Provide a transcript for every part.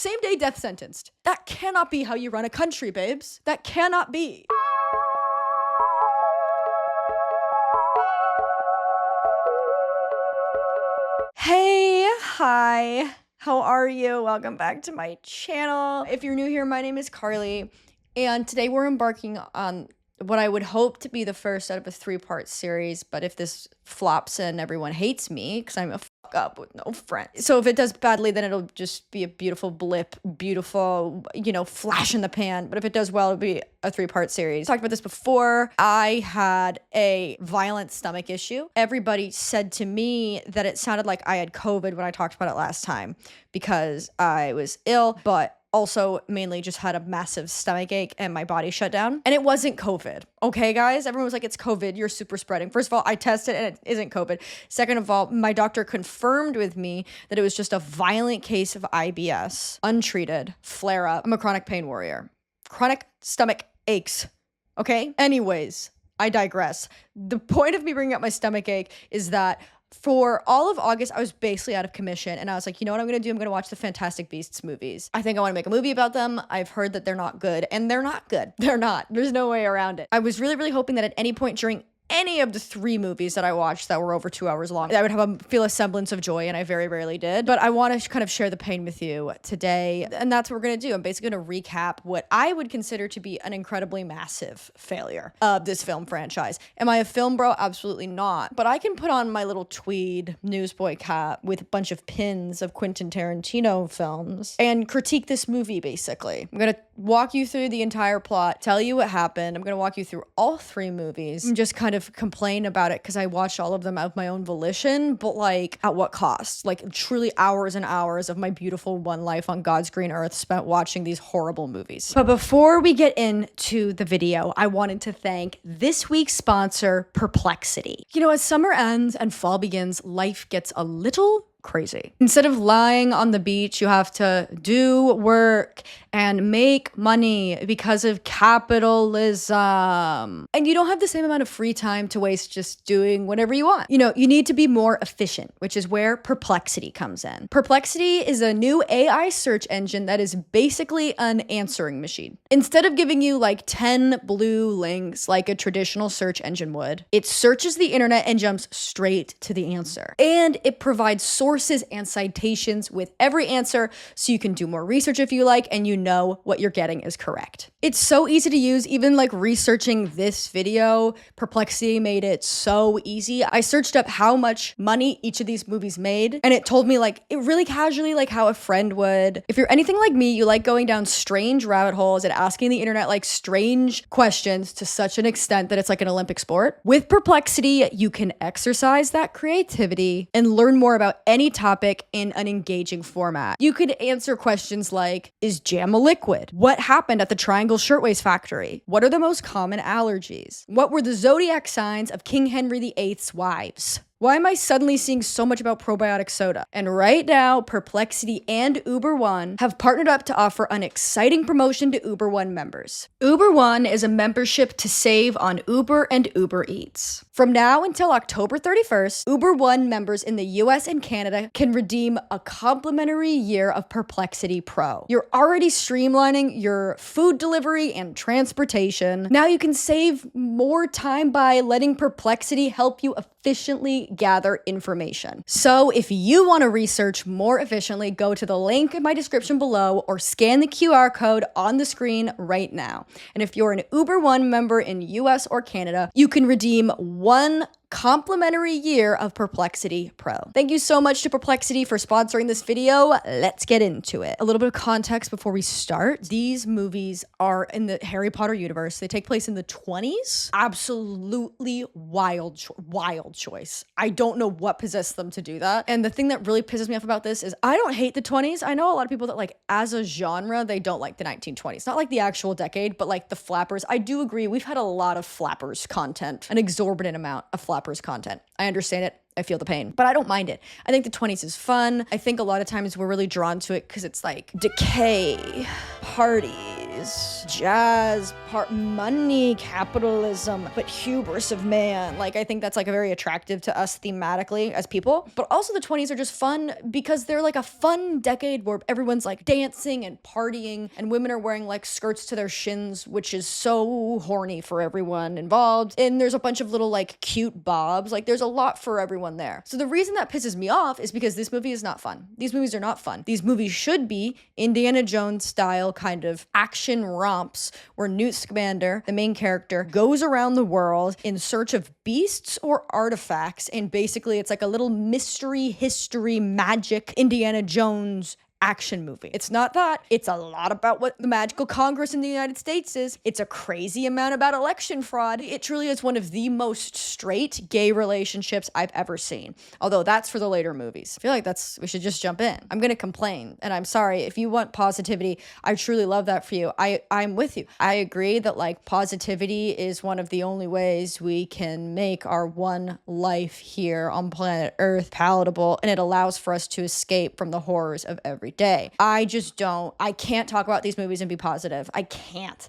Same day death sentenced. That cannot be how you run a country, babes. That cannot be. Hey, hi. How are you? Welcome back to my channel. If you're new here, my name is Carly, and today we're embarking on what I would hope to be the first out of a 3-part series, but if this flops and everyone hates me, because I'm a fuck up with no friends. So if it does badly, then it'll just be a beautiful blip, beautiful, flash in the pan. But if it does well, it'll be a 3-part series. I talked about this before. I had a violent stomach issue. Everybody said to me that it sounded like I had COVID when I talked about it last time because I was ill, but also mainly just had a massive stomach ache and my body shut down. And it wasn't COVID. Okay, guys? Everyone was like, it's COVID. You're super spreading. First of all, I tested and it isn't COVID. Second of all, my doctor confirmed with me that it was just a violent case of IBS, untreated, flare up. I'm a chronic pain warrior. Chronic stomach aches. Okay? Anyways, I digress. The point of me bringing up my stomach ache is that for all of August, I was basically out of commission, and I was like, you know what I'm gonna do? I'm gonna watch the Fantastic Beasts movies. I think I wanna make a movie about them. I've heard that they're not good, and they're not good. They're not. There's no way around it. I was really, really hoping that at any point during any of the 3 movies that I watched that were over 2 hours long, I would feel a semblance of joy, and I very rarely did. But I want to kind of share the pain with you today, and that's what we're going to do. I'm basically going to recap what I would consider to be an incredibly massive failure of this film franchise. Am I a film bro? Absolutely not. But I can put on my little tweed newsboy cap with a bunch of pins of Quentin Tarantino films and critique this movie, basically. I'm going to walk you through the entire plot, tell you what happened. I'm going to walk you through all 3 movies and just kind of complain about it because I watched all of them of my own volition, but like at what cost? Like truly hours and hours of my beautiful one life on God's green earth spent watching these horrible movies. But before we get into the video, I wanted to thank this week's sponsor, Perplexity. As summer ends and fall begins, life gets a little crazy. Instead of lying on the beach, you have to do work and make money because of capitalism. And you don't have the same amount of free time to waste just doing whatever you want. You need to be more efficient, which is where Perplexity comes in. Perplexity is a new AI search engine that is basically an answering machine. Instead of giving you like 10 blue links like a traditional search engine would, it searches the internet and jumps straight to the answer. And it provides sources and citations with every answer so you can do more research if you like, and you know what you're getting is correct. It's so easy to use. Even like researching this video, Perplexity made it so easy. I searched up how much money each of these movies made, and it told me like it really casually, like how a friend would. If you're anything like me, you like going down strange rabbit holes and asking the internet like strange questions to such an extent that it's like an Olympic sport. With Perplexity, you can exercise that creativity and learn more about any topic in an engaging format. You could answer questions like, is jam a liquid? What happened at the Triangle Shirtwaist Factory? What are the most common allergies? What were the zodiac signs of King Henry VIII's wives? Why am I suddenly seeing so much about probiotic soda? And right now, Perplexity and Uber One have partnered up to offer an exciting promotion to Uber One members. Uber One is a membership to save on Uber and Uber Eats. From now until October 31st, Uber One members in the US and Canada can redeem a complimentary year of Perplexity Pro. You're already streamlining your food delivery and transportation. Now you can save more time by letting Perplexity help you efficiently gather information. So if you want to research more efficiently, go to the link in my description below or scan the QR code on the screen right now. And if you're an Uber One member in US or Canada, you can redeem 1 complimentary year of Perplexity Pro. Thank you so much to Perplexity for sponsoring this video. Let's get into it. A little bit of context before we start. These movies are in the Harry Potter universe. They take place in the 20s. Absolutely wild choice. I don't know what possessed them to do that. And the thing that really pisses me off about this is I don't hate the 20s. I know a lot of people that like as a genre, they don't like the 1920s. Not like the actual decade, but like the flappers. I do agree. We've had a lot of flappers content, an exorbitant amount of flappers content. I understand it. I feel the pain, but I don't mind it. I think the 20s is fun. I think a lot of times we're really drawn to it because it's like decay, parties, movies. Jazz, money, capitalism, but hubris of man. Like, I think that's like very attractive to us thematically as people. But also the 20s are just fun because they're like a fun decade where everyone's like dancing and partying, and women are wearing like skirts to their shins, which is so horny for everyone involved. And there's a bunch of little like cute bobs. Like, there's a lot for everyone there. So the reason that pisses me off is because this movie is not fun. These movies are not fun. These movies should be Indiana Jones style kind of action romps where Newt Scamander, the main character, goes around the world in search of beasts or artifacts, and basically it's like a little mystery, history, magic Indiana Jones action movie. It's not that. It's a lot about what the magical Congress in the United States is. It's a crazy amount about election fraud. It truly is one of the most straight gay relationships I've ever seen. Although that's for the later movies. I feel like we should just jump in. I'm gonna complain, and I'm sorry. If you want positivity, I truly love that for you. I'm with you. I agree that like positivity is one of the only ways we can make our one life here on planet Earth palatable, and it allows for us to escape from the horrors of every day. I can't talk about these movies and be positive. I can't.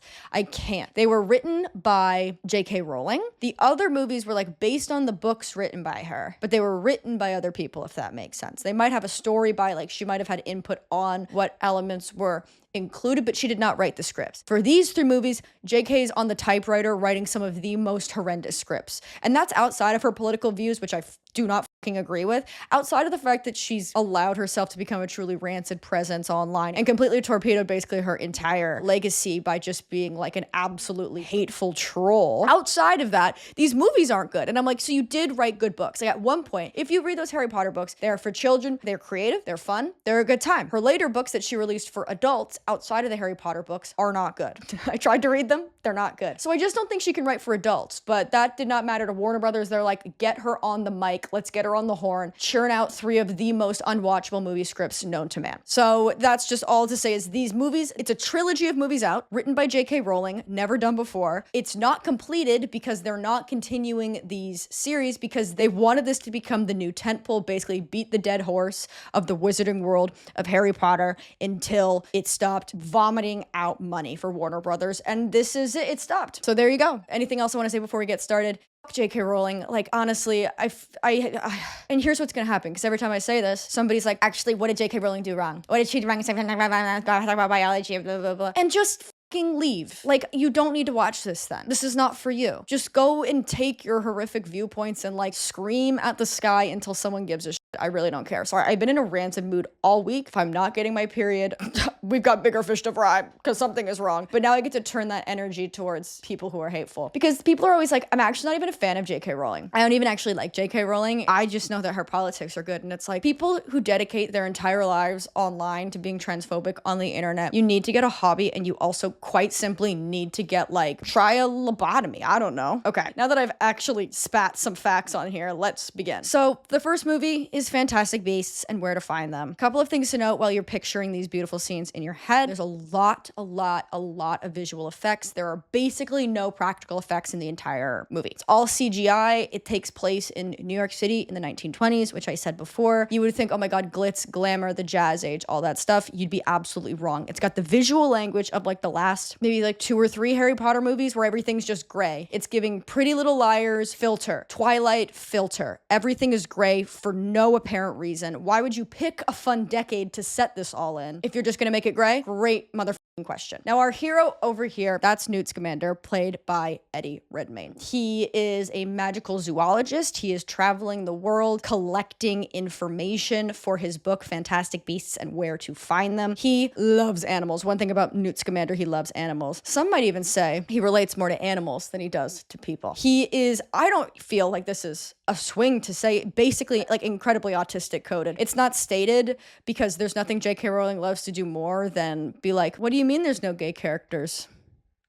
They were written by J.K. Rowling. The other movies were like based on the books written by her, but they were written by other people, if that makes sense. They might have a story by like, she might have had input on what elements were included, but she did not write the scripts. For these 3 movies, JK is on the typewriter writing some of the most horrendous scripts. And that's outside of her political views, which I do not fucking agree with, outside of the fact that she's allowed herself to become a truly rancid presence online and completely torpedoed basically her entire legacy by just being like an absolutely hateful troll. Outside of that, these movies aren't good. And I'm like, so you did write good books. Like at one point, if you read those Harry Potter books, they're for children, they're creative, they're fun, they're a good time. Her later books that she released for adults outside of the Harry Potter books are not good. I tried to read them, they're not good. So I just don't think she can write for adults, but that did not matter to Warner Brothers. They're like, get her on the mic, let's get her on the horn, churn out 3 of the most unwatchable movie scripts known to man. So that's just all to say is these movies, it's a trilogy of movies out, written by J.K. Rowling, never done before. It's not completed because they're not continuing these series because they wanted this to become the new tentpole, basically beat the dead horse of the wizarding world of Harry Potter until it stopped vomiting out money for Warner Brothers. And this is it, it stopped. So there you go. Anything else I want to say before we get started? J.K. Rowling, like, honestly, and here's what's gonna happen, because every time I say this, somebody's like, actually, what did J.K. Rowling do wrong? What did she do wrong? Talk about biology, blah, blah, blah. And just fucking leave. Like, you don't need to watch this then. This is not for you. Just go and take your horrific viewpoints and, like, scream at the sky until someone gives a shit. I really don't care. Sorry, I've been in a rancid mood all week. If I'm not getting my period, we've got bigger fish to fry because something is wrong. But now I get to turn that energy towards people who are hateful. Because people are always like, I'm actually not even a fan of J.K. Rowling. I don't even actually like J.K. Rowling. I just know that her politics are good. And it's like, people who dedicate their entire lives online to being transphobic on the internet, you need to get a hobby, and you also quite simply need to get, like, try a lobotomy. I don't know. Okay, now that I've actually spat some facts on here, let's begin. So the first movie is Fantastic Beasts and Where to Find Them. A couple of things to note while you're picturing these beautiful scenes in your head. There's a lot of visual effects. There are basically no practical effects in the entire movie. It's all CGI. It takes place in New York City in the 1920s, which I said before. You would think, oh my god, glitz, glamour, the jazz age, all that stuff. You'd be absolutely wrong. It's got the visual language of like the last maybe like 2 or 3 Harry Potter movies where everything's just gray. It's giving Pretty Little Liars filter, Twilight filter. Everything is gray for no apparent reason. Why would you pick a fun decade to set this all in if you're just gonna make it gray? Great motherfucking question. Now our hero over here, that's Newt Scamander, played by Eddie Redmayne. He is a magical zoologist. He is traveling the world collecting information for his book Fantastic Beasts and Where to Find Them. He loves animals. One thing about Newt Scamander, he loves animals. Some might even say he relates more to animals than he does to people. He is, I don't feel like this is a swing to say, basically like incredibly autistic coded. It's not stated because there's nothing J.K. Rowling loves to do more than be like, what do you mean there's no gay characters?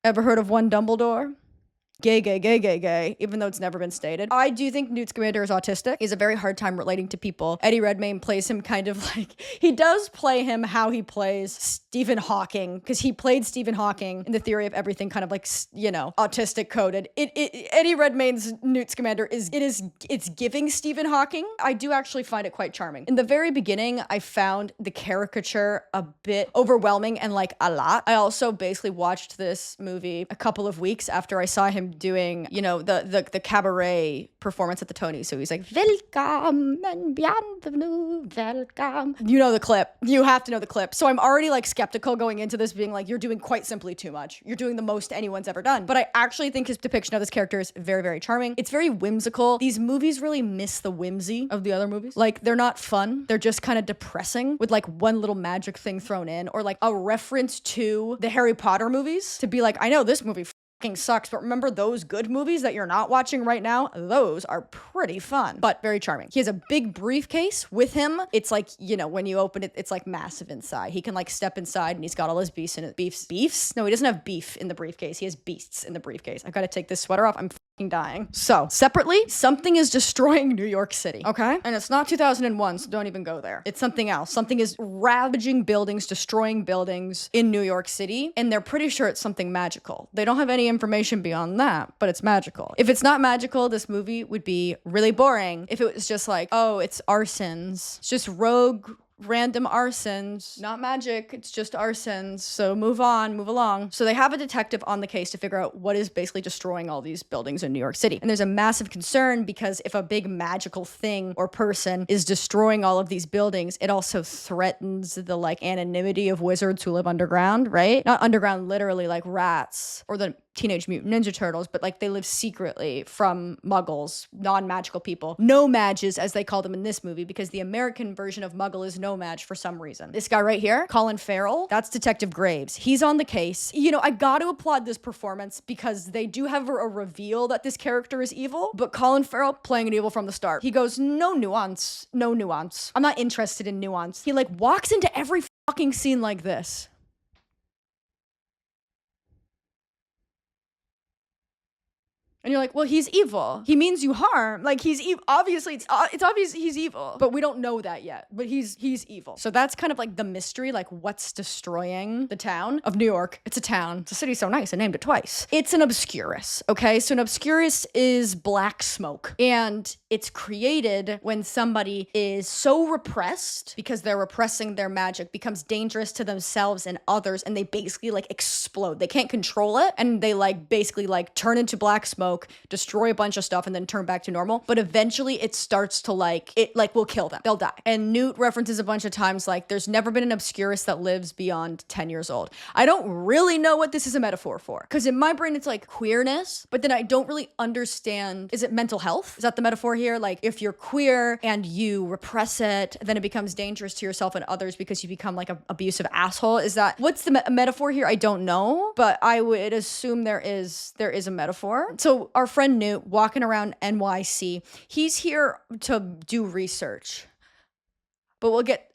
Ever heard of one Dumbledore? gay, even though it's never been stated. I do think Newt Scamander is autistic. He has a very hard time relating to people. Eddie Redmayne plays him kind of like, he does play him how he plays Stephen Hawking, because he played Stephen Hawking in The Theory of Everything, kind of like, you know, autistic coded. Eddie Redmayne's Newt Scamander it's giving Stephen Hawking. I do actually find it quite charming. In the very beginning, I found the caricature a bit overwhelming and like a lot. I also basically watched this movie a couple of weeks after I saw him doing, you know, the cabaret performance at the Tonys. So he's like, welcome and bienvenue, welcome. You know the clip. You have to know the clip. So I'm already like skeptical going into this, being like, you're doing quite simply too much. You're doing the most anyone's ever done. But I actually think his depiction of this character is very, very charming. It's very whimsical. These movies really miss the whimsy of the other movies. Like, they're not fun. They're just kind of depressing with like one little magic thing thrown in, or like a reference to the Harry Potter movies to be like, I know this movie sucks, but remember those good movies that you're not watching right now? Those are pretty fun, but very charming. He has a big briefcase with him. It's like, you know, when you open it, it's like massive inside. He can like step inside and he's got all his beefs in it. Beefs? No, he doesn't have beef in the briefcase. He has beasts in the briefcase. I gotta take this sweater off. I'm dying. So separately, something is destroying New York City, okay? And it's not 2001, so don't even go there. It's something else. Something is ravaging buildings, destroying buildings in New York City, and they're pretty sure it's something magical. They don't have any information beyond that, but it's magical. If it's not magical, this movie would be really boring. If it was just like, oh, it's arsons. It's just rogue random arsons, not magic, it's just arsons, so move on, move along. So they have a detective on the case to figure out what is basically destroying all these buildings in New York City. And there's a massive concern because if a big magical thing or person is destroying all of these buildings, it also threatens the like anonymity of wizards who live underground, right? Not underground literally, like rats or the Teenage Mutant Ninja Turtles, but like they live secretly from muggles, non-magical people. No-mages, as they call them in this movie, because the American version of muggle is no-mage for some reason. This guy right here, Colin Farrell, that's Detective Graves. He's on the case. You know, I got to applaud this performance because they do have a reveal that this character is evil, but Colin Farrell playing an evil from the start. He goes, no nuance, no nuance. I'm not interested in nuance. He like walks into every fucking scene like this. And you're like, well, he's evil. He means you harm. Like, he's evil. Obviously, it's obvious he's evil. But we don't know that yet. But he's evil. So that's kind of like the mystery, like what's destroying the town of New York. It's a town. It's a city so nice. I named it twice. It's an obscurus, okay? So an obscurus is black smoke. And it's created when somebody is so repressed because they're repressing their magic, becomes dangerous to themselves and others, and they basically like explode. They can't control it. And they like basically like turn into black smoke, destroy a bunch of stuff, and then turn back to normal. But eventually it starts to like, it like will kill them. They'll die. And Newt references a bunch of times like there's never been an obscurus that lives beyond 10 years old. I don't really know what this is a metaphor for, because in my brain it's like queerness, but then I don't really understand, is it mental health? Is that the metaphor here? Like if you're queer and you repress it, then it becomes dangerous to yourself and others because you become like an abusive asshole. Is that, what's the metaphor here? I don't know, but I would assume there is a metaphor. So our friend Newt walking around NYC, he's here to do research, but we'll get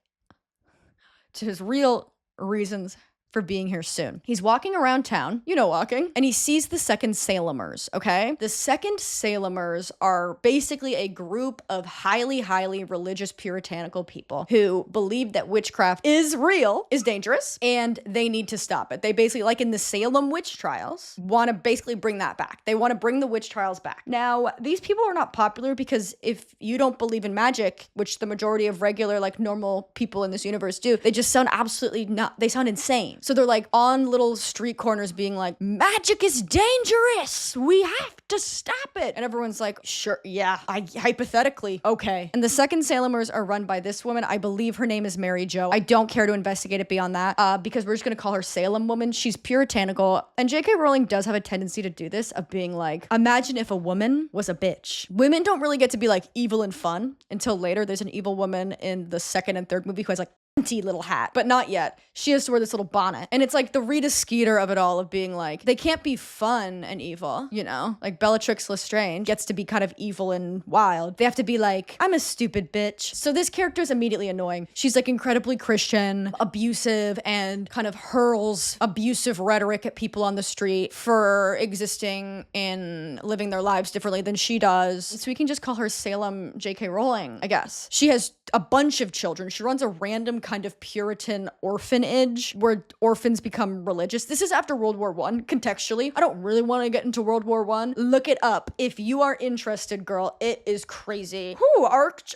to his real reasons for being here soon. He's walking around town, you know, walking, and he sees the Second Salemers, okay? The Second Salemers are basically a group of highly, highly religious puritanical people who believe that witchcraft is real, is dangerous, and they need to stop it. They basically, like in the Salem witch trials, want to basically bring that back. They want to bring the witch trials back. Now, these people are not popular because if you don't believe in magic, which the majority of regular, like normal people in this universe do, they just sound absolutely not, they sound insane. So they're like on little street corners being like, magic is dangerous. We have to stop it. And everyone's like, sure, yeah, hypothetically, okay. And the Second Salemers are run by this woman. I believe her name is Mary Jo. I don't care to investigate it beyond that because we're just going to call her Salem Woman. She's puritanical. And J.K. Rowling does have a tendency to do this of being like, imagine if a woman was a bitch. Women don't really get to be like evil and fun until later. There's an evil woman in the second and third movie who has like little hat, but not yet. She has to wear this little bonnet. And it's like the Rita Skeeter of it all, of being like, they can't be fun and evil, you know? Like Bellatrix Lestrange gets to be kind of evil and wild. They have to be like, I'm a stupid bitch. So this character is immediately annoying. She's like incredibly Christian, abusive, and kind of hurls abusive rhetoric at people on the street for existing and living their lives differently than she does. So we can just call her Salem J.K. Rowling, I guess. She has a bunch of children. She runs a random kind of Puritan orphanage where orphans become religious. This is after World War I, contextually. I don't really want to get into World War I. Look it up. If you are interested, girl, it is crazy. Whew,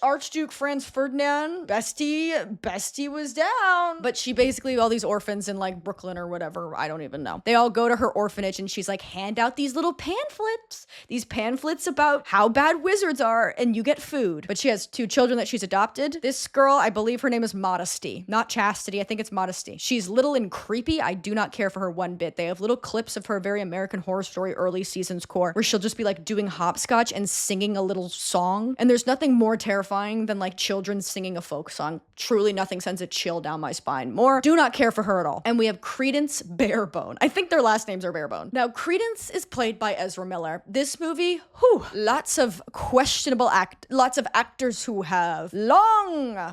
Archduke Franz Ferdinand, bestie was down. But she basically, all these orphans in like Brooklyn or whatever, I don't even know. They all go to her orphanage and she's like, hand out these little pamphlets. These pamphlets about how bad wizards are, and you get food. But she has 2 children that she's adopted. This girl, I believe her name is Modesty, not Chastity. I think it's Modesty. She's little and creepy. I do not care for her one bit. They have little clips of her very American Horror Story early seasons core where she'll just be like doing hopscotch and singing a little song. And there's nothing more terrifying than like children singing a folk song. Truly nothing sends a chill down my spine more. Do not care for her at all. And we have Credence Barebone. I think their last names are Barebone. Now, Credence is played by Ezra Miller. This movie, lots of questionable lots of actors who have long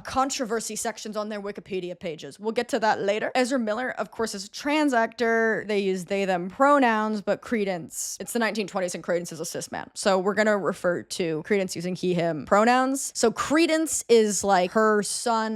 controversy sections on their Wikipedia pages. We'll get to that later. Ezra Miller, of course, is a trans actor. They use they, them pronouns, but Credence, it's the 1920s and Credence is a cis man. So we're gonna refer to Credence using he, him pronouns. So Credence is like her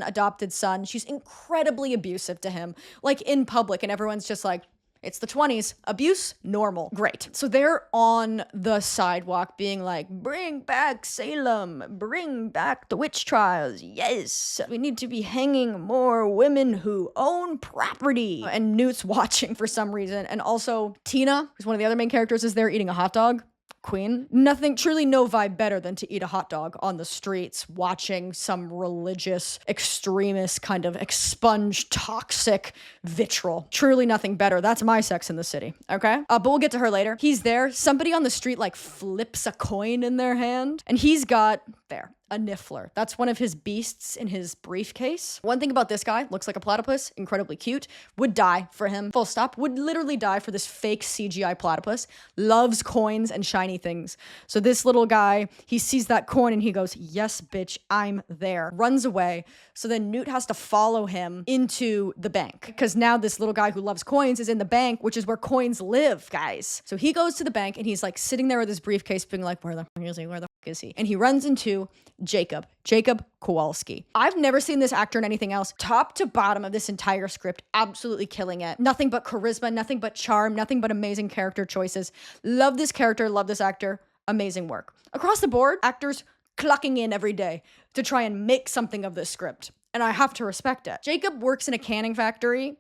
adopted son. She's incredibly abusive to him, like in public, and everyone's just like, it's the 20s. Abuse, normal. Great. So they're on the sidewalk being like, bring back Salem. Bring back the witch trials. Yes. We need to be hanging more women who own property. And Newt's watching for some reason. And also Tina, who's one of the other main characters, is there eating a hot dog. Queen. Truly no vibe better than to eat a hot dog on the streets watching some religious extremist kind of expunge toxic vitriol. Truly nothing better. That's my Sex in the City, okay? But we'll get to her later. He's there. Somebody on the street like flips a coin in their hand and he's got a niffler. That's one of his beasts in his briefcase. One thing about this guy, looks like a platypus, incredibly cute, would die for him, full stop, would literally die for this fake CGI platypus, loves coins and shiny things. So this little guy, he sees that coin and he goes, yes, bitch, I'm there. Runs away. So then Newt has to follow him into the bank because now this little guy who loves coins is in the bank, which is where coins live, guys. So he goes to the bank and he's like sitting there with his briefcase being like, where the fuck is he? Where the fuck is he? And he runs into Jacob Kowalski. I've never seen this actor in anything else. Top to bottom of this entire script, absolutely killing it. Nothing but charisma, nothing but charm, nothing but amazing character choices. Love this character, love this actor. Amazing work. Across the board, actors clocking in every day to try and make something of this script. And I have to respect it. Jacob works in a canning factory.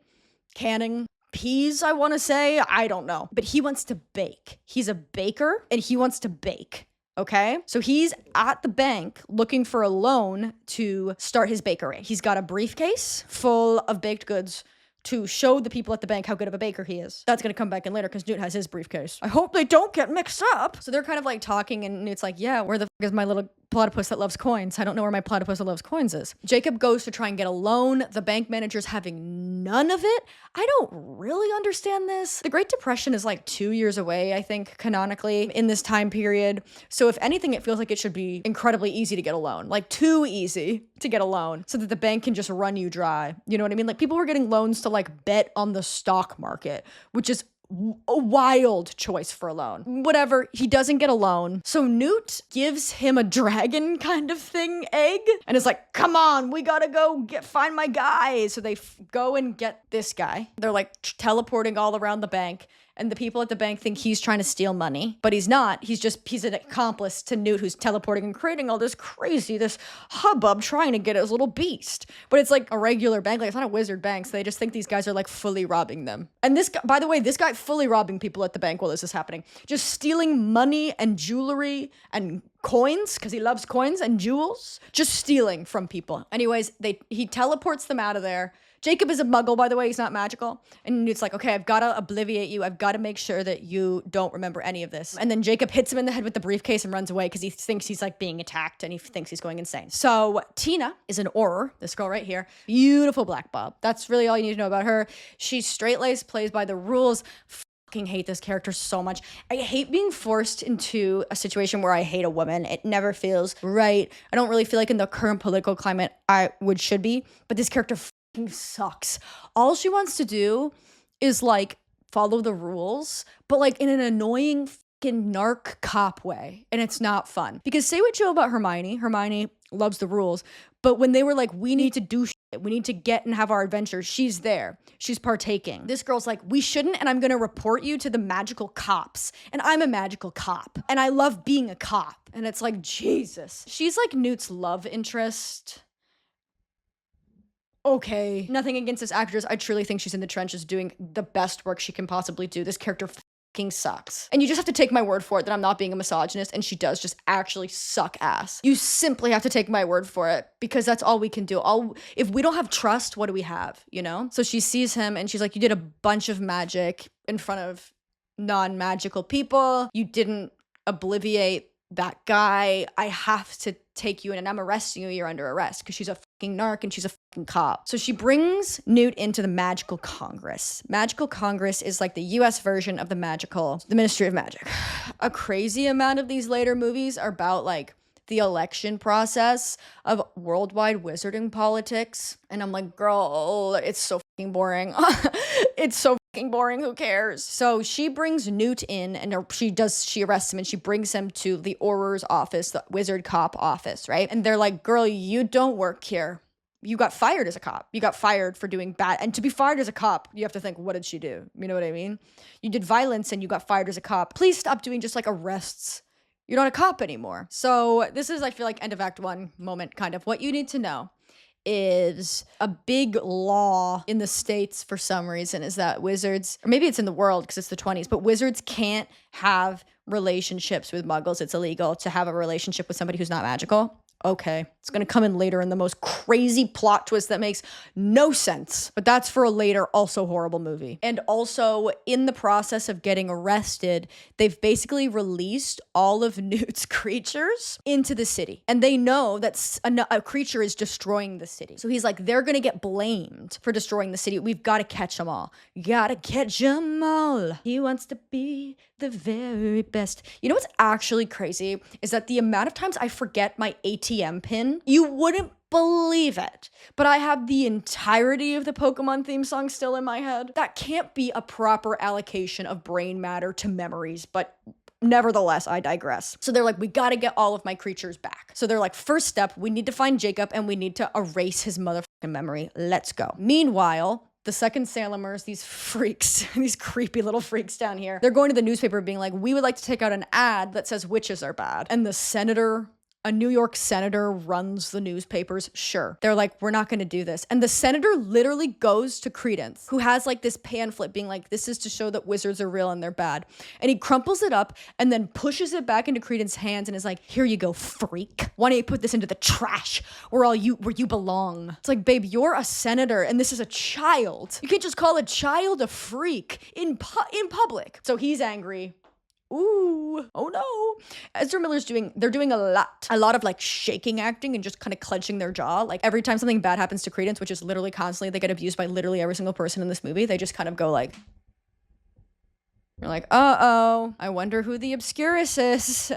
Canning peas, I want to say. I don't know. But he wants to bake. He's a baker and he wants to bake. Okay, so he's at the bank looking for a loan to start his bakery. He's got a briefcase full of baked goods to show the people at the bank how good of a baker he is. That's gonna come back in later because Newt has his briefcase. I hope they don't get mixed up. So they're kind of like talking and Newt's like, yeah, where the fuck is my little platypus that loves coins? I don't know where my platypus that loves coins is. Jacob goes to try and get a loan. The bank manager's having none of it. I don't really understand this. The Great Depression is like 2 years away, I think, canonically in this time period. So if anything, it feels like it should be incredibly easy to get a loan, like too easy to get a loan so that the bank can just run you dry. You know what I mean? Like people were getting loans to like bet on the stock market, which is a wild choice for a loan. Whatever, he doesn't get a loan. So Newt gives him a dragon kind of thing egg and is like, come on, we gotta go find my guy. So they go and get this guy. They're like teleporting all around the bank. And the people at the bank think he's trying to steal money, but he's not. He's an accomplice to Newt who's teleporting and creating all this hubbub trying to get his little beast. But it's like a regular bank. Like it's not a wizard bank. So they just think these guys are like fully robbing them. And this guy, by the way, this guy fully robbing people at the bank while this is happening. Just stealing money and jewelry and coins because he loves coins and jewels. Just stealing from people. Anyways, he teleports them out of there. Jacob is a muggle, by the way. He's not magical. And Newt's like, okay, I've got to obliviate you. I've got to make sure that you don't remember any of this. And then Jacob hits him in the head with the briefcase and runs away because he thinks he's like being attacked and he thinks he's going insane. So Tina is an Auror, this girl right here. Beautiful black bob. That's really all you need to know about her. She's straight-laced, plays by the rules. Fucking hate this character so much. I hate being forced into a situation where I hate a woman. It never feels right. I don't really feel like in the current political climate should be, but this character fucking sucks. All she wants to do is like follow the rules, but like in an annoying fucking narc cop way, and it's not fun. Because say what you will about Hermione loves the rules, but when they were like, we need to do shit, we need to get and have our adventures, she's there. She's partaking. This girl's like, we shouldn't, and I'm gonna report you to the magical cops. And I'm a magical cop. And I love being a cop. And it's like, Jesus. She's like Newt's love interest. Okay. Nothing against this actress. I truly think she's in the trenches doing the best work she can possibly do. This character fucking sucks. And you just have to take my word for it that I'm not being a misogynist, and she does just actually suck ass. You simply have to take my word for it, because that's all we can do. If we don't have trust, what do we have, you know? So she sees him and she's like, you did a bunch of magic in front of non-magical people. You didn't obliviate that guy. I have to take you in and I'm arresting you. You're under arrest, because she's a fucking narc and she's a fucking cop. So she brings Newt into the Magical Congress. Magical Congress is like the US version of the Ministry of Magic. A crazy amount of these later movies are about like the election process of worldwide wizarding politics. And I'm like, girl, it's so fucking boring. It's so fucking boring. Who cares? So she brings Newt in and she arrests him and she brings him to the Auror's office, the wizard cop office, right? And they're like, girl, you don't work here. You got fired as a cop. You got fired for doing bad. And to be fired as a cop, you have to think, what did she do? You know what I mean? You did violence and you got fired as a cop. Please stop doing just like arrests. You're not a cop anymore. So this is, I feel like, end of Act 1 moment, kind of. What you need to know is a big law in the States for some reason is that wizards, or maybe it's in the world because it's the 20s, but wizards can't have relationships with muggles. It's illegal to have a relationship with somebody who's not magical. Okay, it's gonna come in later in the most crazy plot twist that makes no sense, but that's for a later, also horrible movie. And also, in the process of getting arrested, they've basically released all of Newt's creatures into the city. And they know that a creature is destroying the city. So he's like, they're gonna get blamed for destroying the city. We've gotta catch them all. Gotta catch them all. He wants to be the very best. You know what's actually crazy is that the amount of times I forget my ATM pin, you wouldn't believe it, but I have the entirety of the Pokemon theme song still in my head. That can't be a proper allocation of brain matter to memories, but nevertheless, I digress. So they're like, we gotta get all of my creatures back. So they're like, first step, we need to find Jacob and we need to erase his motherfucking memory. Let's go. Meanwhile, the second Salemers, these freaks, these creepy little freaks down here, they're going to the newspaper being like, we would like to take out an ad that says witches are bad. And the senator, a New York senator, runs the newspapers. Sure. They're like, we're not going to do this. And the senator literally goes to Credence, who has like this pamphlet being like, this is to show that wizards are real and they're bad. And he crumples it up and then pushes it back into Credence's hands and is like, here you go, freak. Why don't you put this into the trash where you belong? It's like, babe, you're a senator and this is a child. You can't just call a child a freak in public. So he's angry. Ooh, oh no. Ezra Miller's they're doing a lot of like shaking acting and just kind of clenching their jaw. Like every time something bad happens to Credence, which is literally constantly, they get abused by literally every single person in this movie, they just kind of go like, you're like, uh-oh, I wonder who the Obscurus is.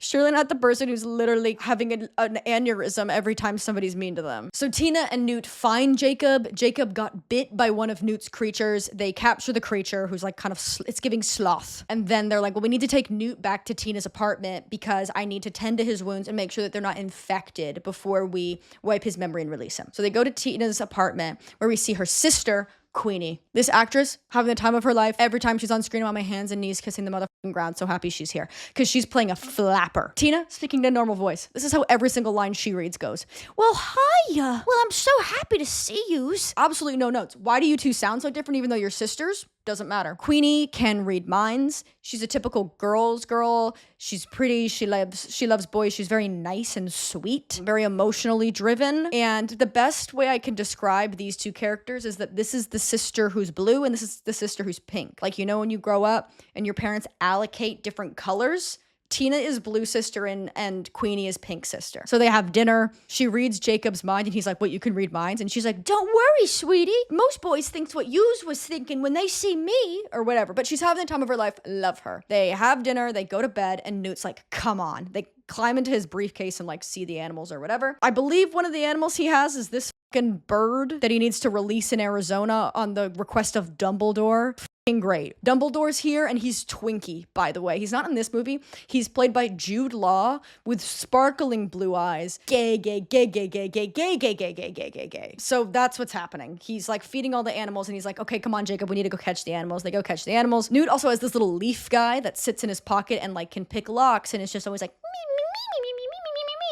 Surely not the person who's literally having an aneurysm every time somebody's mean to them. So Tina and Newt find Jacob. Jacob got bit by one of Newt's creatures. They capture the creature who's like kind of, it's giving sloth. And then they're like, well, we need to take Newt back to Tina's apartment because I need to tend to his wounds and make sure that they're not infected before we wipe his memory and release him. So they go to Tina's apartment where we see her sister, Queenie. This actress having the time of her life. Every time she's on screen, I'm on my hands and knees kissing the motherfucking ground. So happy she's here because she's playing a flapper. Tina speaking to normal voice. This is how every single line she reads goes. Well, hiya. Well, I'm so happy to see yous. Absolutely no notes. Why do you two sound so different even though you're sisters? doesn't matter. Queenie can read minds. She's a typical girl's girl. She's pretty. She loves boys. She's very nice and sweet, very emotionally driven. And the best way I can describe these two characters is that this is the sister who's blue and this is the sister who's pink. Like, you know, when you grow up and your parents allocate different colors, Tina is blue sister and Queenie is pink sister. So they have dinner. She reads Jacob's mind and he's like, what, you can read minds? And she's like, don't worry, sweetie. Most boys think what yous was thinking when they see me or whatever. But she's having the time of her life. Love her. They have dinner. They go to bed and Newt's like, come on. They climb into his briefcase and like see the animals or whatever. I believe one of the animals he has is this fucking bird that he needs to release in Arizona on the request of Dumbledore. Great. Dumbledore's here and he's Twinkie, by the way. He's not in this movie. He's played by Jude Law with sparkling blue eyes. Gay, gay, gay, gay, gay, gay, gay, gay, gay, gay, gay, gay, gay. So that's what's happening. He's like feeding all the animals and he's like, okay, come on, Jacob, we need to go catch the animals. They go catch the animals. Newt also has this little leaf guy that sits in his pocket and like can pick locks and it's just always like,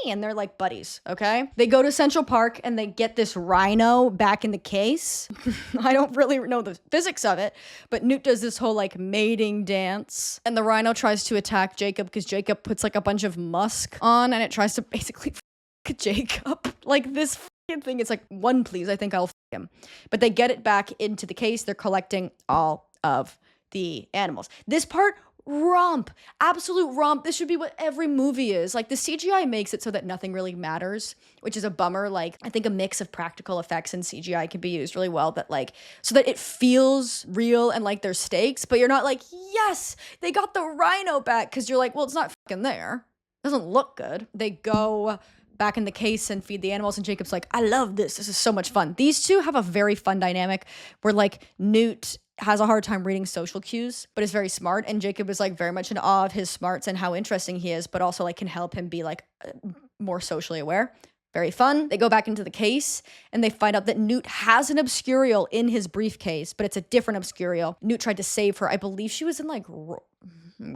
and they're like buddies, okay? They go to Central Park and they get this rhino back in the case. I don't really know the physics of it, but Newt does this whole like mating dance and the rhino tries to attack Jacob because Jacob puts like a bunch of musk on and it tries to basically f*** Jacob. Like this f***ing thing, it's like, one please, I think I'll f*** him. But they get it back into the case. They're collecting all of the animals. This part, romp, absolute romp. This should be what every movie is. Like the CGI makes it so that nothing really matters, which is a bummer. Like I think a mix of practical effects and CGI can be used really well, that like so that it feels real and like there's stakes, but you're not like, yes, they got the rhino back, because you're like, well, it's not fucking there. It doesn't look good. They go back in the case and feed the animals and Jacob's like, I love this. This is so much fun. These two have a very fun dynamic where like Newt has a hard time reading social cues, but is very smart. And Jacob is like very much in awe of his smarts and how interesting he is, but also like can help him be like more socially aware. Very fun. They go back into the case and they find out that Newt has an Obscurial in his briefcase, but it's a different Obscurial. Newt tried to save her. I believe she was in like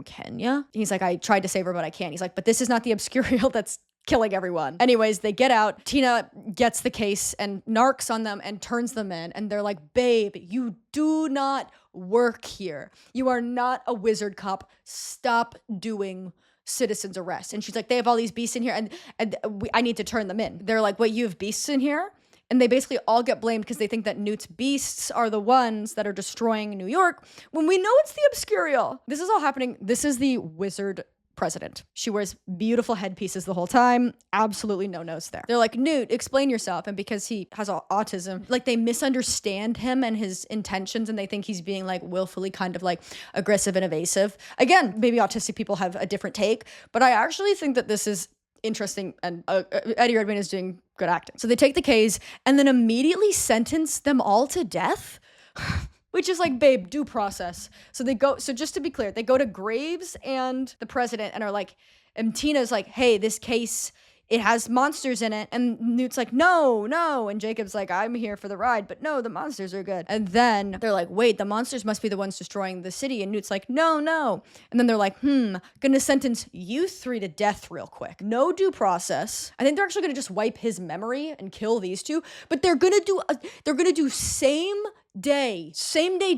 Kenya. He's like, I tried to save her, but I can't. He's like, but this is not the Obscurial that's killing everyone. Anyways, they get out. Tina gets the case and narcs on them and turns them in. And they're like, babe, you do not work here. You are not a wizard cop. Stop doing citizen's arrest. And she's like, they have all these beasts in here and I need to turn them in. They're like, wait, you have beasts in here? And they basically all get blamed because they think that Newt's beasts are the ones that are destroying New York when we know it's the Obscurial. This is all happening. This is the wizard president. She wears beautiful headpieces the whole time. Absolutely no nose there. They're like, Newt, explain yourself. And because he has autism, like they misunderstand him and his intentions and they think he's being like willfully kind of like aggressive and evasive. Again, maybe autistic people have a different take, but I actually think that this is interesting and Eddie Redmayne is doing good acting. So they take the case and then immediately sentence them all to death. Which is like, babe, due process. So they go, so just to be clear, they go to Graves and the president and are like, and Tina's like, hey, this case, it has monsters in it. And Newt's like, no. And Jacob's like, I'm here for the ride, but no, the monsters are good. And then they're like, wait, the monsters must be the ones destroying the city. And Newt's like, no. And then they're like, gonna sentence you three to death real quick. No due process. I think they're actually gonna just wipe his memory and kill these two, but they're gonna do same day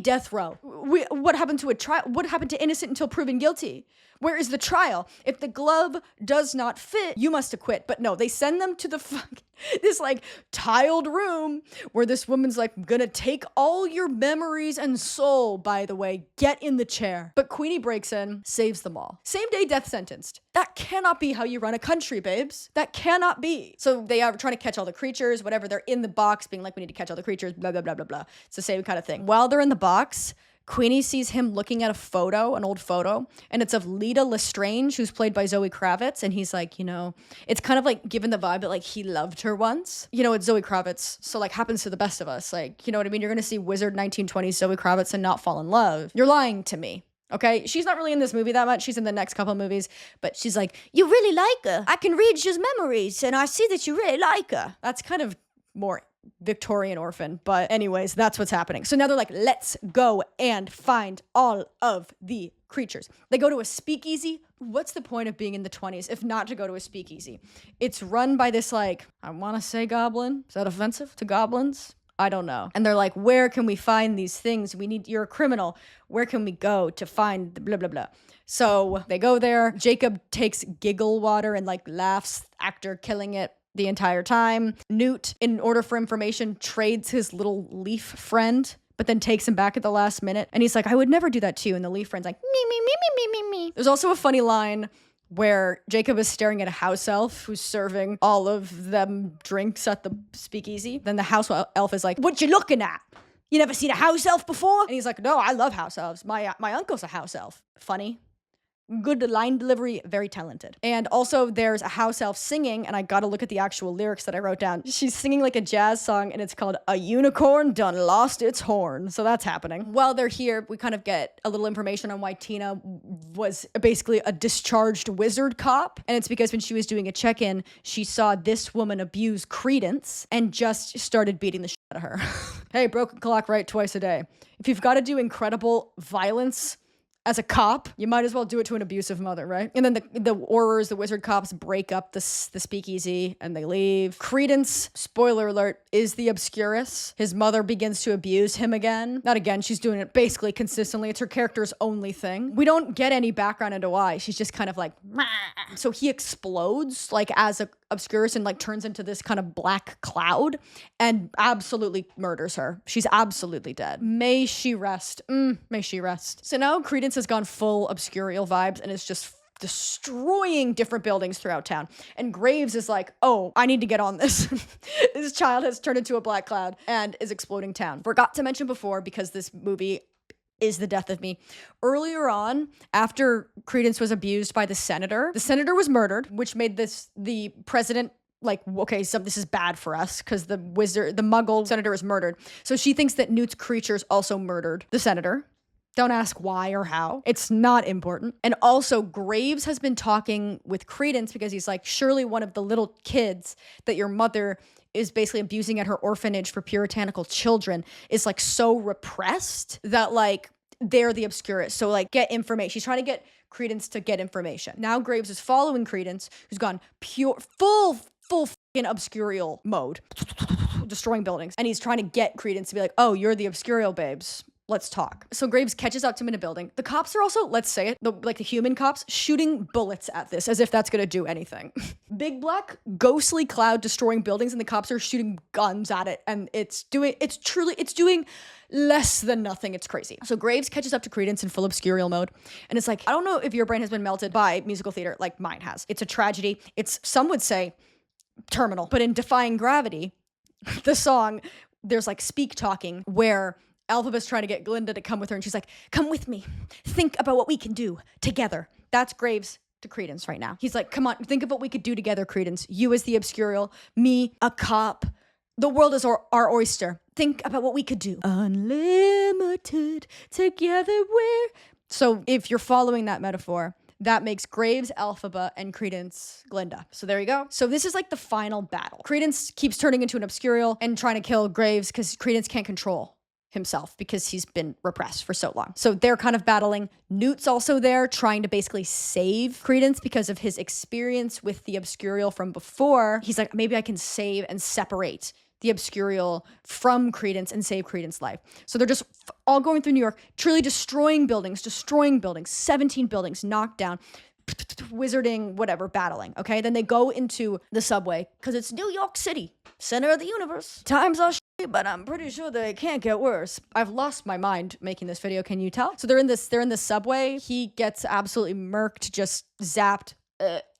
death row. What happened to a trial? What happened to innocent until proven guilty? Where is the trial? If the glove does not fit, you must acquit. But no, they send them to this like tiled room where this woman's like, I'm gonna take all your memories and soul, by the way, get in the chair. But Queenie breaks in, saves them all. Same day death sentenced. That cannot be how you run a country, babes. That cannot be. So they are trying to catch all the creatures, whatever. They're in the box being like, we need to catch all the creatures, blah, blah, blah, blah, blah. It's the same kind of thing. While they're in the box, Queenie sees him looking at an old photo, and it's of Lita Lestrange, who's played by Zoe Kravitz, and he's like, it's kind of like given the vibe that like he loved her once. It's Zoe Kravitz, so like happens to the best of us. Like, you know what I mean? You're gonna see wizard 1920s Zoe Kravitz and not fall in love. You're lying to me. Okay, she's not really in this movie that much. She's in the next couple of movies, but she's like, you really like her. I can read your memories, and I see that you really like her. That's kind of more Victorian orphan, but anyways, that's what's happening. So now they're like, let's go and find all of the creatures. They go to a speakeasy. What's the point of being in the 20s if not to go to a speakeasy? It's run by this, like, I want to say goblin. Is that offensive to goblins? I don't know. And they're like, where can we find these things? You're a criminal. Where can we go to find the blah, blah, blah? So they go there. Jacob takes giggle water and like laughs, actor killing it the entire time. Newt, in order for information, trades his little leaf friend, but then takes him back at the last minute. And he's like, I would never do that to you. And the leaf friend's like, me, me, me, me, me, me, me. There's also a funny line where Jacob is staring at a house elf who's serving all of them drinks at the speakeasy. Then the house elf is like, what you looking at? You never seen a house elf before? And he's like, no, I love house elves. My uncle's a house elf. Funny. Good line delivery, very talented. And also there's a house elf singing, and I gotta look at the actual lyrics that I wrote down. She's singing like a jazz song, and it's called A Unicorn Done Lost Its Horn. So that's happening. While they're here, we kind of get a little information on why Tina was basically a discharged wizard cop. And it's because when she was doing a check-in, she saw this woman abuse Credence and just started beating the shit out of her. Hey, broken clock right twice a day. If you've got to do incredible violence as a cop, you might as well do it to an abusive mother, right? And then the Aurors, the wizard cops, break up the speakeasy and they leave. Credence, spoiler alert, is the Obscurus. His mother begins to abuse him again. Not again, she's doing it basically consistently. It's her character's only thing. We don't get any background into why. She's just kind of like, mah. So he explodes like as a Obscurus and like turns into this kind of black cloud and absolutely murders her. She's absolutely dead. May she rest. May she rest. So now Credence has gone full Obscurial vibes and is just destroying different buildings throughout town. And Graves is like, oh, I need to get on this. This child has turned into a black cloud and is exploding town. Forgot to mention before, because this movie is the death of me. Earlier on, after Credence was abused by the senator was murdered, which made the president like, okay, so this is bad for us because the muggle senator is murdered. So she thinks that Newt's creatures also murdered the senator. Don't ask why or how. It's not important. And also, Graves has been talking with Credence because he's like, surely one of the little kids that your mother is basically abusing at her orphanage for puritanical children is like so repressed that like they're the Obscurus. So like get information. She's trying to get Credence to get information. Now Graves is following Credence, who's gone full fucking Obscurial mode, destroying buildings. And he's trying to get Credence to be like, oh, you're the Obscurial babes. Let's talk. So Graves catches up to him in a building. The cops are also, let's say it, the human cops, shooting bullets at this as if that's gonna do anything. Big black ghostly cloud destroying buildings, and the cops are shooting guns at it, and it's doing less than nothing. It's crazy. So Graves catches up to Credence in full Obscurial mode, and it's like, I don't know if your brain has been melted by musical theater like mine has. It's a tragedy. It's, some would say, terminal. But in Defying Gravity, the song, there's like speak talking where Elphaba's trying to get Glinda to come with her, and she's like, come with me. Think about what we can do together. That's Graves to Credence right now. He's like, come on, think of what we could do together, Credence. You as the Obscurial, me, a cop. The world is our oyster. Think about what we could do. Unlimited, together we're... So if you're following that metaphor, that makes Graves Elphaba and Credence Glinda. So there you go. So this is like the final battle. Credence keeps turning into an Obscurial and trying to kill Graves because Credence can't control himself because he's been repressed for so long. So they're kind of battling. Newt's also there trying to basically save Credence because of his experience with the Obscurial from before. He's like, maybe I can save and separate the Obscurial from Credence and save Credence's life. So they're just all going through New York, truly destroying buildings, 17 buildings knocked down, wizarding, whatever, battling, okay? Then they go into the subway because it's New York City, center of the universe. Times are shitty, but I'm pretty sure they can't get worse. I've lost my mind making this video, can you tell? So they're in the subway. He gets absolutely murked, just zapped,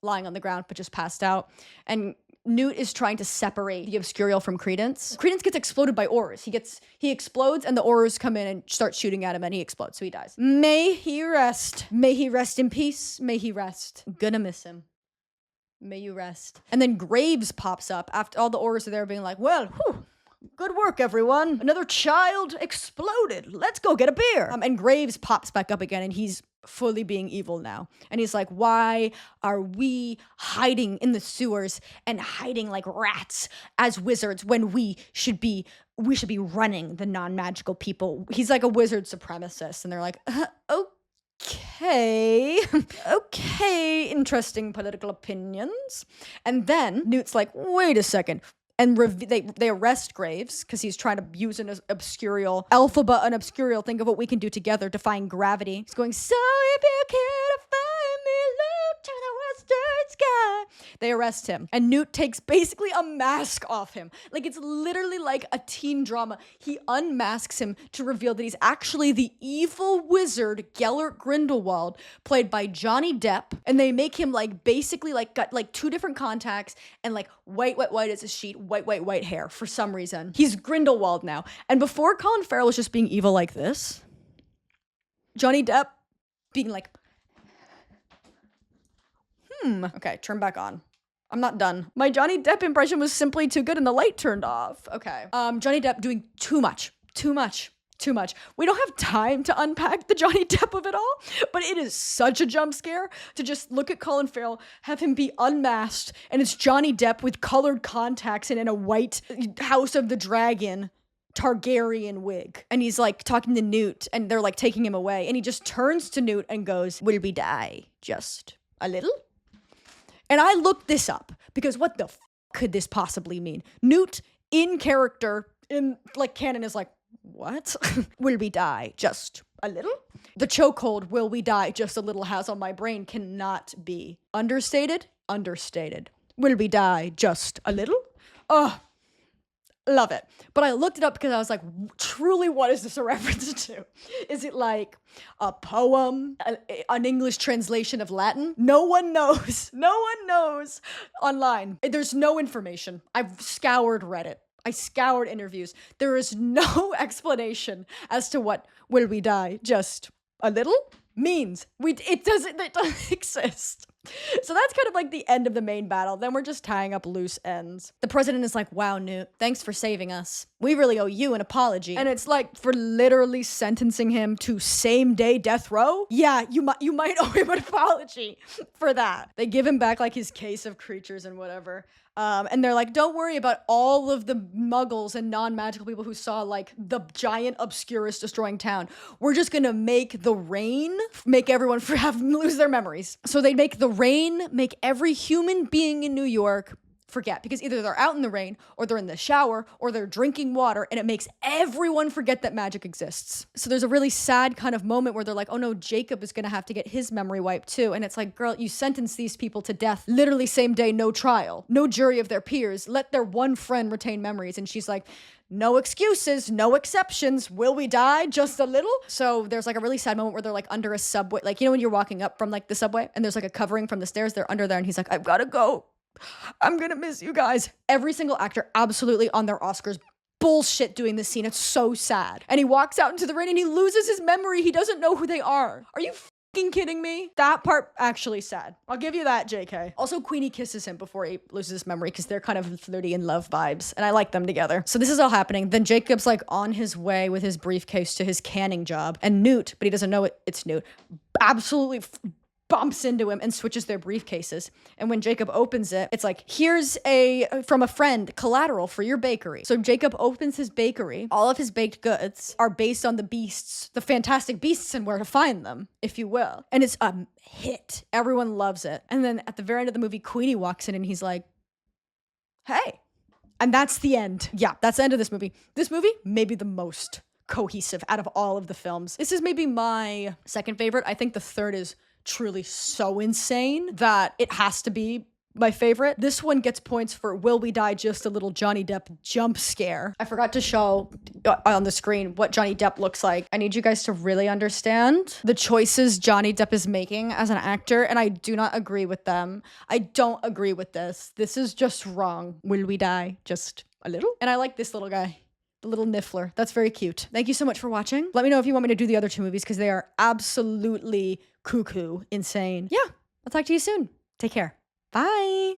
lying on the ground, but just passed out. And Newt is trying to separate the Obscurial from Credence. Credence gets exploded by Aurors. He explodes, and the Aurors come in and start shooting at him, and he explodes, so he dies. May he rest. May he rest in peace. May he rest. Gonna miss him. May you rest. And then Graves pops up after all the Aurors are there being like, well, whew, good work, everyone. Another child exploded. Let's go get a beer. And Graves pops back up again, and he's fully being evil now. And he's like, why are we hiding in the sewers and hiding like rats as wizards when we should be running the non-magical people? He's like a wizard supremacist. And they're like, okay, interesting political opinions. And then Newt's like, wait a second. And they arrest Graves because he's trying to use an Obscurial alphabet, an Obscurial. Think of what we can do together, defying gravity. He's going, so if you care to find me, look to the western sky. They arrest him, and Newt takes basically a mask off him. Like, it's literally like a teen drama. He unmasks him to reveal that he's actually the evil wizard Gellert Grindelwald, played by Johnny Depp. And they make him like basically like got like 2 different contacts and like white as a sheet, white hair for some reason. He's Grindelwald now. And before Colin Farrell was just being evil like this, Johnny Depp being like, okay, turn back on. I'm not done. My Johnny Depp impression was simply too good and the light turned off. Okay. Johnny Depp doing too much. We don't have time to unpack the Johnny Depp of it all, but it is such a jump scare to just look at Colin Farrell, have him be unmasked, and it's Johnny Depp with colored contacts and in a white House of the Dragon Targaryen wig. And he's like talking to Newt and they're like taking him away. And he just turns to Newt and goes, will we die just a little? And I looked this up because what the could this possibly mean? Newt in character in like canon is like, what? Will we die just a little? The chokehold, will we die just a little, has on my brain cannot be understated. Will we die just a little? Oh, love it. But I looked it up because I was like, truly, what is this a reference to? Is it like a poem, an English translation of Latin? No one knows. No one knows online. There's no information. I've scoured Reddit. I scoured interviews. There is no explanation as to what will we die just a little means. It doesn't exist. So that's kind of like the end of the main battle. Then we're just tying up loose ends. The president is like, wow, Newt, thanks for saving us. We really owe you an apology. And it's like for literally sentencing him to same day death row. Yeah, you might owe him an apology for that. They give him back like his case of creatures and whatever. And they're like, don't worry about all of the muggles and non-magical people who saw like the giant Obscurus destroying town. We're just gonna make the rain make everyone lose their memories. So they make the rain make every human being in New York forget, because either they're out in the rain or they're in the shower or they're drinking water, and it makes everyone forget that magic exists. So there's a really sad kind of moment where they're like, oh no, Jacob is gonna have to get his memory wiped too. And it's like, girl, you sentenced these people to death literally same day, no trial, no jury of their peers, let their one friend retain memories. And she's like, no excuses, no exceptions. Will we die just a little? So there's like a really sad moment where they're like under a subway, like, you know, when you're walking up from like the subway and there's like a covering from the stairs, they're under there, and he's like, I've gotta go. I'm gonna miss you guys. Every single actor absolutely on their Oscars bullshit doing this scene. It's so sad. And he walks out into the rain and he loses his memory. He doesn't know who they are. Are you fucking kidding me? That part actually sad. I'll give you that, JK. Also, Queenie kisses him before he loses his memory because they're kind of flirty and love vibes, and I like them together. So this is all happening. Then Jacob's like on his way with his briefcase to his canning job, and Newt, but he doesn't know it's Newt, absolutely bumps into him and switches their briefcases. And when Jacob opens it, it's like, here's from a friend, collateral for your bakery. So Jacob opens his bakery. All of his baked goods are based on the beasts, the fantastic beasts, and where to find them, if you will. And it's a hit. Everyone loves it. And then at the very end of the movie, Queenie walks in and he's like, hey. And that's the end. Yeah, that's the end of this movie. This movie may be the most cohesive out of all of the films. This is maybe my second favorite. I think the third is truly so insane that it has to be my favorite. This one gets points for will we die just a little Johnny Depp jump scare. I forgot to show on the screen what Johnny Depp looks like. I need you guys to really understand the choices Johnny Depp is making as an actor, and I do not agree with them. I don't agree with this. This is just wrong. Will we die just a little? And I like this little guy. The little niffler. That's very cute. Thank you so much for watching. Let me know if you want me to do the other 2 movies because they are absolutely cuckoo insane. Yeah, I'll talk to you soon. Take care. Bye.